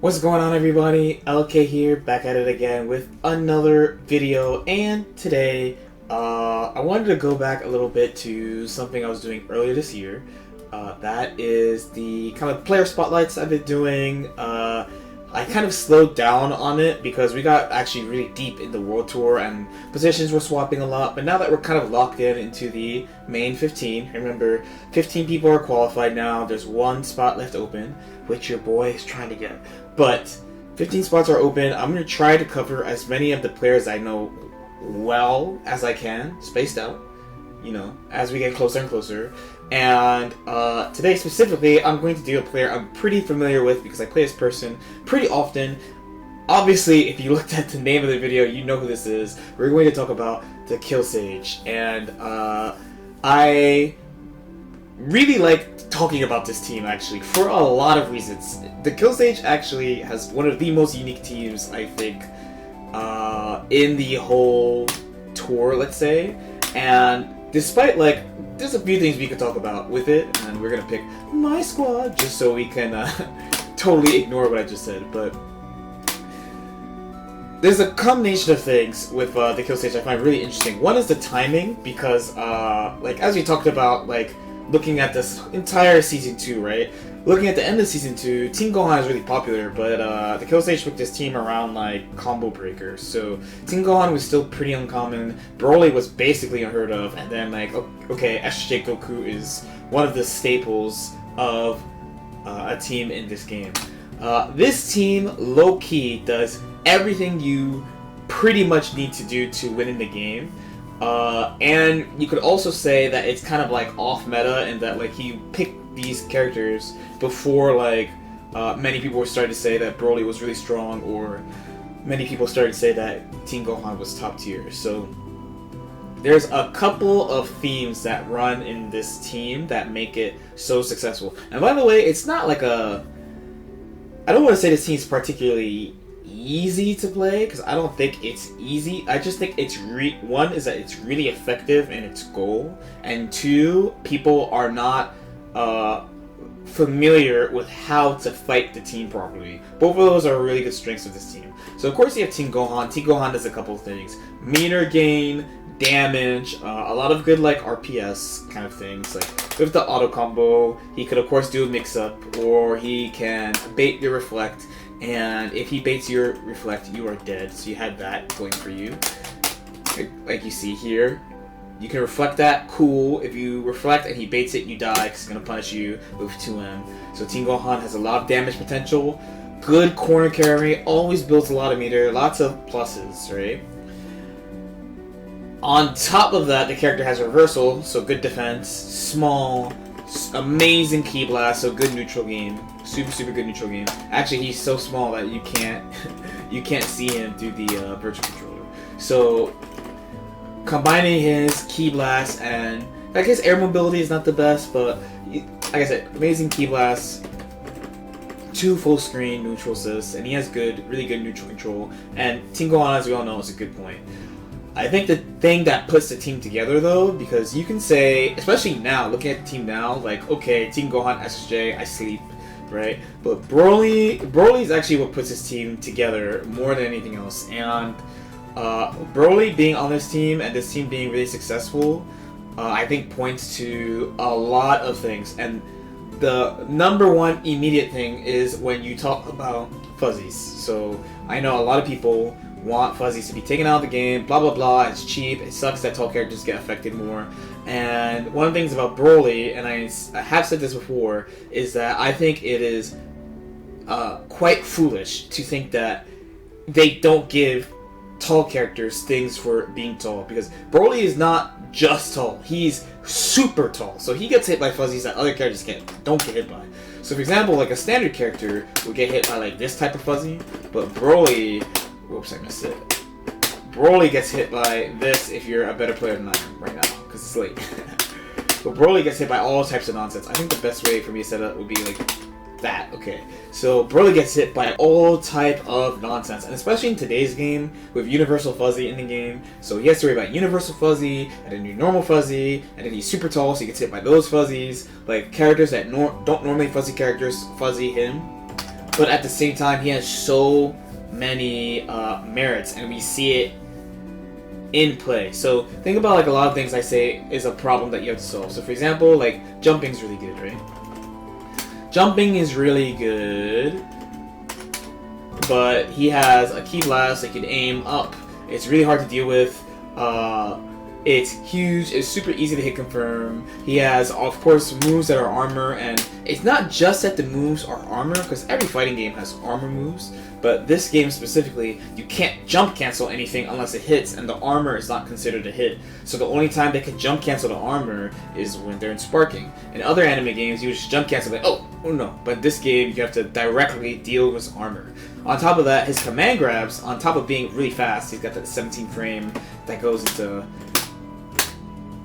What's going on, everybody? LK here, back at it again with another video, and today I wanted to go back a little bit to something I was doing earlier this year. That is the kind of player spotlights I've been doing. I kind of slowed down on it because we got actually really deep in the World Tour and positions were swapping a lot, but now that we're kind of locked into the main 15, remember 15 people are qualified now, there's one spot left open, which your boy is trying to get. But 15 spots are open. I'm going to try to cover as many of the players I know well as I can, spaced out, you know, as we get closer and closer. And today specifically, I'm going to do a player I'm pretty familiar with because I play this person pretty often. Obviously, if you looked at the name of the video, you know who this is. We're going to talk about Dekillsage. And I really like talking about this team, actually, for a lot of reasons. Dekillsage actually has one of the most unique teams, I think, in the whole tour, let's say. And despite, like, there's a few things we could talk about with it, and we're gonna pick my squad just so we can totally ignore what I just said. But there's a combination of things with Dekillsage I find really interesting. One is the timing, because like as we talked about, like looking at this entire season 2, right? Looking at the end of season 2, Team Gohan is really popular, but Dekillsage took this team around like combo breakers. So Team Gohan was still pretty uncommon. Broly was basically unheard of, and then like okay, SJ Goku is one of the staples of a team in this game. This team low-key does everything you pretty much need to do to win in the game. And you could also say that it's kind of like off meta in that like he picked these characters before like many people were starting to say that Broly was really strong, or many people started to say that Team Gohan was top tier. So there's a couple of themes that run in this team that make it so successful. And by the way, it's not like I don't want to say this team's particularly easy to play, because I don't think it's easy. I just think it's one is that it's really effective in its goal, and two, people are not familiar with how to fight the team properly. Both of those are really good strengths of this team. So of course you have Team Gohan. Team Gohan does a couple of things: meter gain, damage, a lot of good like RPS kind of things. Like with the auto combo, he could of course do a mix-up, or he can bait your reflect. And if he baits your reflect, you are dead. So you had that going for you. Like you see here. You can reflect that, cool. If you reflect and he baits it, you die, because he's going to punish you with 2M. So Team Gohan has a lot of damage potential. Good corner carry, always builds a lot of meter, lots of pluses, right? On top of that, the character has reversal, so good defense, small, amazing ki blast, so good neutral game. Super good neutral game. Actually, he's so small that you can't see him through the virtual controller. So combining his ki blast and like his air mobility is not the best, but like I said, amazing ki blast, 2 full screen neutral assists, and he has really good neutral control. And Team Gohan, as we all know, is a good point. I think the thing that puts the team together, though, because you can say, especially now, looking at the team now, like, okay, Team Gohan, SJ, I sleep, right? But Broly is actually what puts his team together more than anything else. And Broly being on this team and this team being really successful, I think points to a lot of things. And the number one immediate thing is when you talk about fuzzies. So I know a lot of people want fuzzies to be taken out of the game, blah blah blah, it's cheap, it sucks that tall characters get affected more. And one of the things about Broly, and I have said this before, is that I think it is quite foolish to think that they don't give tall characters things for being tall, because Broly is not just tall, he's super tall, so he gets hit by fuzzies that other characters don't get hit by. So for example, like a standard character would get hit by like this type of fuzzy, but Broly, whoops, I missed it. Broly gets hit by this if you're a better player than I am right now, because it's late. But Broly gets hit by all types of nonsense. I think the best way for me to set up would be like that. Okay, so Broly gets hit by all type of nonsense, and especially in today's game with Universal Fuzzy in the game, so he has to worry about Universal Fuzzy, and then do Normal Fuzzy, and then he's super tall, so he gets hit by those fuzzies, like characters that don't normally fuzzy characters fuzzy him. but at the same time, he has so many merits, and we see it in play. So think about like a lot of things I say is a problem that you have to solve. So for example, like jumping's really good, right? Jumping is really good, but he has a key blast that can aim up. It's really hard to deal with. It's huge. It's super easy to hit confirm. He has, of course, moves that are armor, and it's not just that the moves are armor, because every fighting game has armor moves, but this game specifically, you can't jump cancel anything unless it hits, and the armor is not considered a hit. So the only time they can jump cancel the armor is when they're in sparking. In other anime games, you just jump cancel, like, oh no. But this game, you have to directly deal with armor. On top of that, his command grabs, on top of being really fast, he's got that 17 frame that goes into...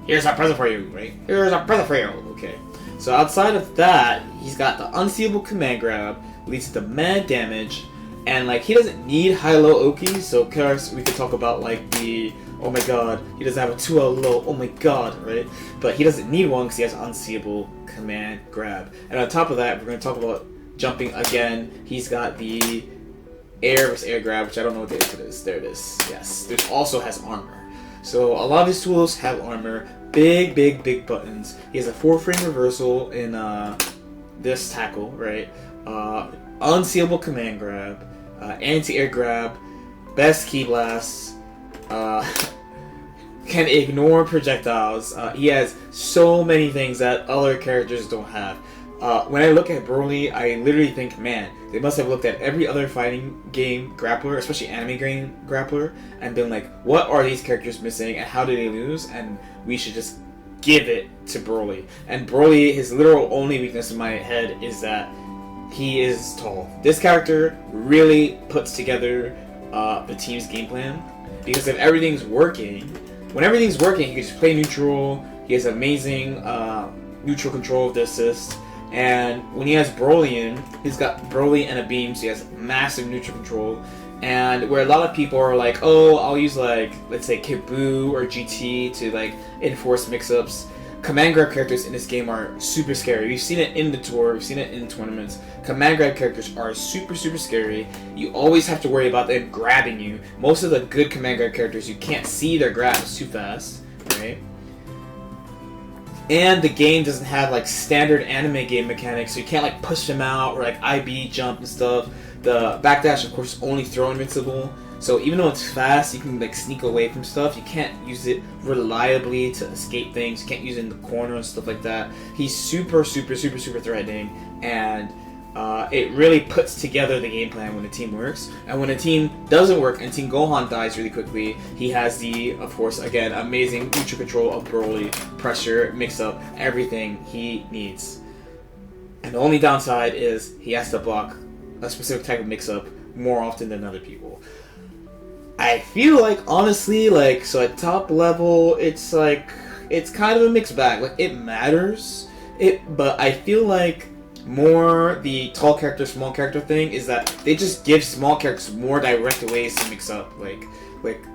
Here's a present for you, right? Here's a present for you. Okay. So outside of that, he's got the unseeable command grab, leads to mad damage, and like he doesn't need high-low Oki, so of course we could talk about like the, oh my god, he doesn't have a 2L low, oh my god, right? But he doesn't need one because he has unseeable command grab. And on top of that, we're going to talk about jumping again. He's got the air versus air grab, which I don't know what the input is. There it is. Yes. This also has armor. So a lot of his tools have armor. Big buttons. He has a 4-frame reversal in this tackle, right? Unseeable command grab, anti-air grab, best key blast, can ignore projectiles. He has so many things that other characters don't have. When I look at Broly, I literally think, man, they must have looked at every other fighting game grappler, especially anime game grappler, and been like, what are these characters missing and how do they lose? And we should just give it to Broly. And Broly, his literal only weakness in my head is that he is tall. This character really puts together the team's game plan, because if everything's working, when everything's working, he can just play neutral. He has amazing neutral control of the assist. And when he has Broly in, he's got Broly and a beam, so he has massive neutral control. And where a lot of people are like, oh, I'll use like, let's say Kid Buu or GT to like enforce mix-ups. Command grab characters in this game are super scary. We've seen it in the tour, we've seen it in tournaments. Command grab characters are super scary. You always have to worry about them grabbing you. Most of the good command grab characters, you can't see their grabs too fast, right? And the game doesn't have like standard anime game mechanics, so you can't like push them out or like IB jump and stuff. The backdash, of course, is only throw invincible. So even though it's fast, you can like sneak away from stuff. You can't use it reliably to escape things. You can't use it in the corner and stuff like that. He's super threatening, and it really puts together the game plan when the team works. And when a team doesn't work and Team Gohan dies really quickly, he has the, of course, again, amazing neutral control of Broly, pressure, mix-up, everything he needs. And the only downside is he has to block a specific type of mix-up more often than other people. I feel like, honestly, like, so at top level, it's like, it's kind of a mixed bag. Like, it matters, but I feel like more the tall character, small character thing is that they just give small characters more direct ways to mix up. Like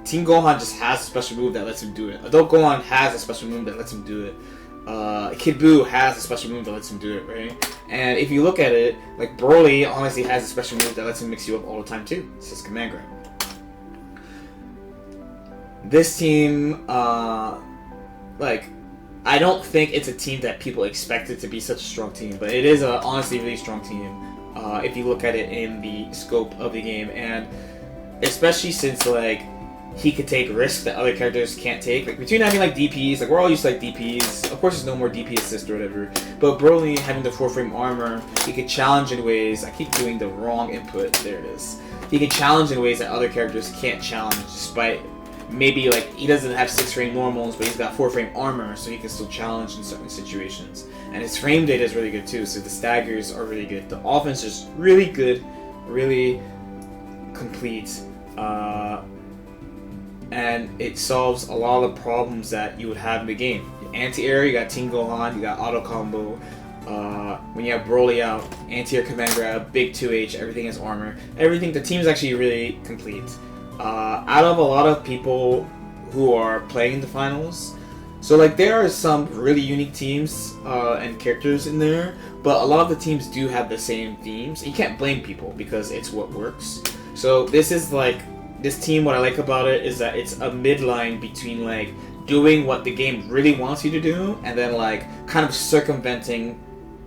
Team Gohan just has a special move that lets him do it. Adult Gohan has a special move that lets him do it. Kid Buu has a special move that lets him do it, right? And if you look at it, like Broly honestly has a special move that lets him mix you up all the time too. It's his command grab. This team, like, I don't think it's a team that people expected to be such a strong team, but it is a honestly really strong team if you look at it in the scope of the game, and especially since like he could take risks that other characters can't take. Like between having like DPs, like we're all used to like DPs. Of course, there's no more DP assist or whatever. But Broly having the 4-frame armor, he could challenge in ways. I keep doing the wrong input. There it is. He can challenge in ways that other characters can't challenge, despite. Maybe like he doesn't have 6-frame normals, but he's got 4-frame armor, so he can still challenge in certain situations. And his frame data is really good too, so the staggers are really good. The offense is really good, really complete, and it solves a lot of problems that you would have in the game. Anti-air, you got Team Gohan, you got auto combo. When you have Broly out, anti-air command grab, big 2H, everything has armor. Everything, the team is actually really complete. Out of a lot of people who are playing the finals, So like there are some really unique teams and characters in there, but a lot of the teams do have the same themes. You can't blame people because it's what works. So this is like this team. What I like about it is that it's a midline between like doing what the game really wants you to do, and then like kind of circumventing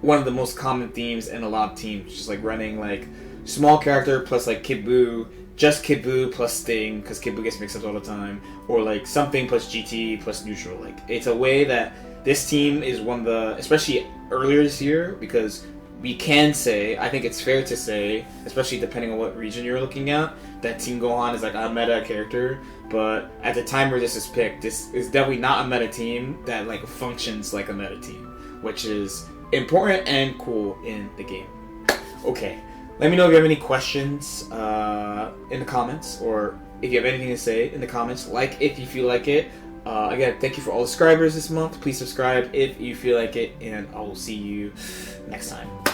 one of the most common themes in a lot of teams, just like running like small character plus like Kid Buu, just Kid Buu plus Sting, because Kid Buu gets mixed up all the time, or like something plus GT plus neutral. Like it's a way that this team is one of the, especially earlier this year, because we can say, I think it's fair to say, especially depending on what region you're looking at, that Team Gohan is like a meta character. But at the time where this is picked, this is definitely not a meta team that like functions like a meta team, which is important and cool in the game. Okay, let me know if you have any questions in the comments, or if you have anything to say in the comments. Like if you feel like it. Again, thank you for all the subscribers this month. Please subscribe if you feel like it, and I will see you next time.